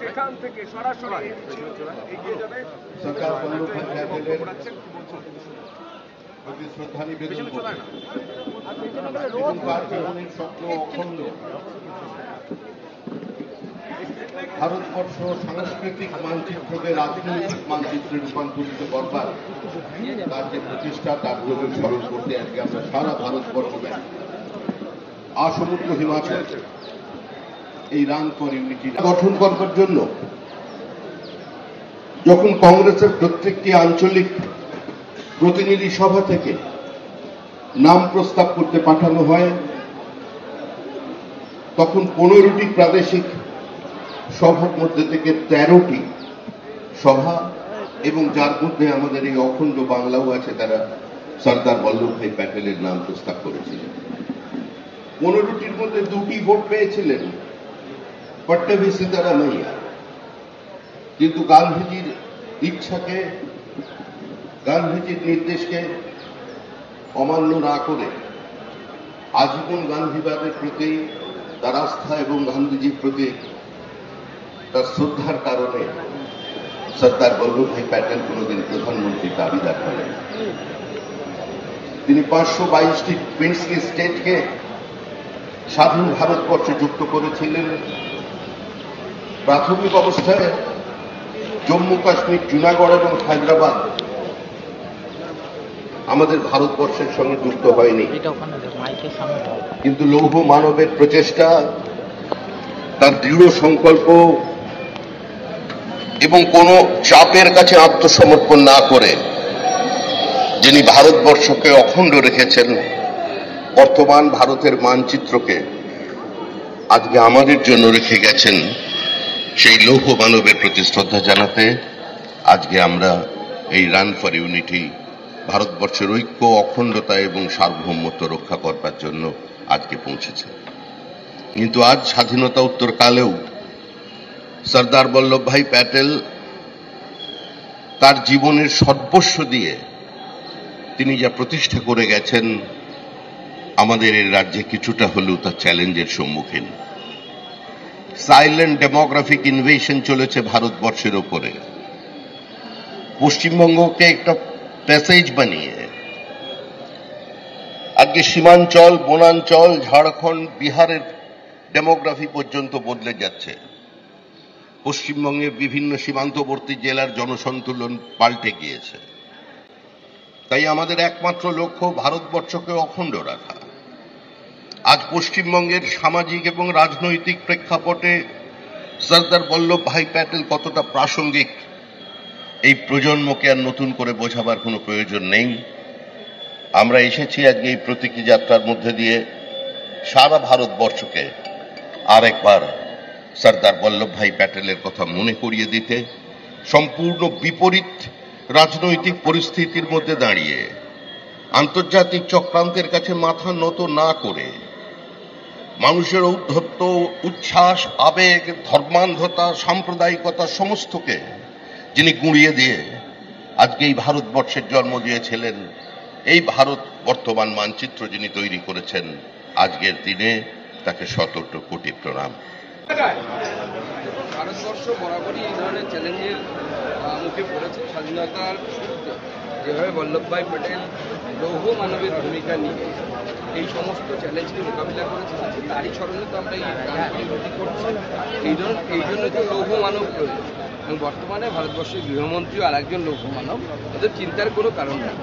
সেখান থেকে সরাসরি এগিয়ে যাবে সরকার প্রতি শ্রদ্ধা নিবেদন করে এবং তার জীবনের স্বপ্ন অখণ্ড ভারতবর্ষ সাংস্কৃতিক মানচিত্রকে রাজনৈতিক মানচিত্রে রূপান্তরিত করবার তার যে প্রতিষ্ঠা তার প্রয়োজন স্মরণ করতে আজকে আমরা সারা ভারতবর্ষ আসমুদ্র হিমাচল এই রান ফর ইউনিটি গঠন করবার জন্য যখন কংগ্রেসের প্রত্যেকটি আঞ্চলিক প্রতিনিধি সভা থেকে নাম প্রস্তাব করতে পাঠানো হয় তখন 15টি প্রাদেশিক সভার মধ্যে থেকে 13টি সভা এবং যার মধ্যে আমাদের এই অখণ্ড বাংলাও আছে তারা সর্দার বল্লভভাই প্যাটেলের নাম প্রস্তাব করেছিলেন। 15টির মধ্যে 2টি ভোট পেয়েছিলেন পট্টভি সীতারামাইয়া, কিন্তু গান্ধীজির ইচ্ছাকে গান্ধীজির নির্দেশকে অমান্য না করে আজীবন গান্ধীবাদের প্রতি তার আস্থা এবং গান্ধীজির প্রতি তার শ্রদ্ধার কারণে সর্দার বল্লভভাই প্যাটেল কোনদিন প্রধানমন্ত্রীর দাবিদার হলেন। তিনি 522টি প্রিন্সলি স্টেটকে স্বাধীন ভারতবর্ষে যুক্ত করেছিলেন। প্রাথমিক অবস্থায় জম্মু কাশ্মীর, জুনাগড় এবং হায়দ্রাবাদ আমাদের ভারতবর্ষের সঙ্গে যুক্ত হয়নি, কিন্তু লৌহ মানবের প্রচেষ্টা, তার দৃঢ় সংকল্প এবং কোন চাপের কাছে আত্মসমর্পণ না করে যিনি ভারতবর্ষকে অখণ্ড রেখেছেন, বর্তমান ভারতের মানচিত্রকে আজকে আমাদের জন্য রেখে গেছেন, সেই লৌহ মানবের প্রতি শ্রদ্ধা জানাতে আজকে আমরা এই রান ফর ইউনিটি ভারতবর্ষের ঐক্য, অখণ্ডতা এবং সার্বভৌমত্ব রক্ষা করবার জন্য আজকে পৌঁছেছে। কিন্তু আজ স্বাধীনতা উত্তরকালেও সর্দার বল্লভভাই প্যাটেল তার জীবনের সর্বস্ব দিয়ে তিনি যা প্রতিষ্ঠা করে গেছেন, আমাদের এই রাজ্যে কিছুটা হলেও তার চ্যালেঞ্জের সম্মুখীন। সাইলেন্ট ডেমোগ্রাফিক ইনভেশন চলেছে ভারতবর্ষের ওপরে। পশ্চিমবঙ্গকে একটা প্যাসেজ বানিয়ে আজকে সীমাঞ্চল, বনাঞ্চল, ঝাড়খণ্ড, বিহারের ডেমোগ্রাফি পর্যন্ত বদলে যাচ্ছে। পশ্চিমবঙ্গের বিভিন্ন সীমান্তবর্তী জেলার জনসন্তুলন পাল্টে গিয়েছে। তাই আমাদের একমাত্র লক্ষ্য ভারতবর্ষকে অখণ্ড রাখা। আজ পশ্চিমবঙ্গের সামাজিক এবং রাজনৈতিক প্রেক্ষাপটে সর্দার বল্লভভাই প্যাটেল কতটা প্রাসঙ্গিক এই প্রজন্মকে আর নতুন করে বোঝাবার কোনো প্রয়োজন নেই। আমরা এসেছি আজকে এই প্রতীকী যাত্রার মধ্যে দিয়ে সারা ভারতবর্ষকে আরেকবার সর্দার বল্লভভাই প্যাটেলের কথা মনে করিয়ে দিতে, সম্পূর্ণ বিপরীত রাজনৈতিক পরিস্থিতির মধ্যে দাঁড়িয়ে আন্তর্জাতিক চক্রান্তের কাছে মাথা নত না করে মানুষের ঔদ্ধত্য, উচ্ছ্বাস, আবেগ, ধর্মান্ধতা, সাম্প্রদায়িকতা সমস্তকে যিনি গুঁড়িয়ে দিয়ে আজকে এই ভারতবর্ষের জন্ম দিয়েছিলেন, এই ভারত বর্তমান মানচিত্র যিনি তৈরি করেছেন, আজকের দিনে তাকে শত কোটি প্রণাম। ভারতবর্ষ বরাবরই এই ধরনের চ্যালেঞ্জের মুখে পড়েছে। স্বাধীনতার শুরুতে যেভাবে বল্লভভাই প্যাটেল লৌহ মানবের ভূমিকা নিয়ে এই সমস্ত চ্যালেঞ্জকে মোকাবিলা করেছে, তারই স্মরণে তো আমরা এই গতি করছি। এই জন্য তো লৌহ মানব প্রয়োজন, এবং বর্তমানে ভারতবর্ষের গৃহমন্ত্রীও আর একজন লৌহ মানব, ওদের চিন্তার কোনো কারণ নেই।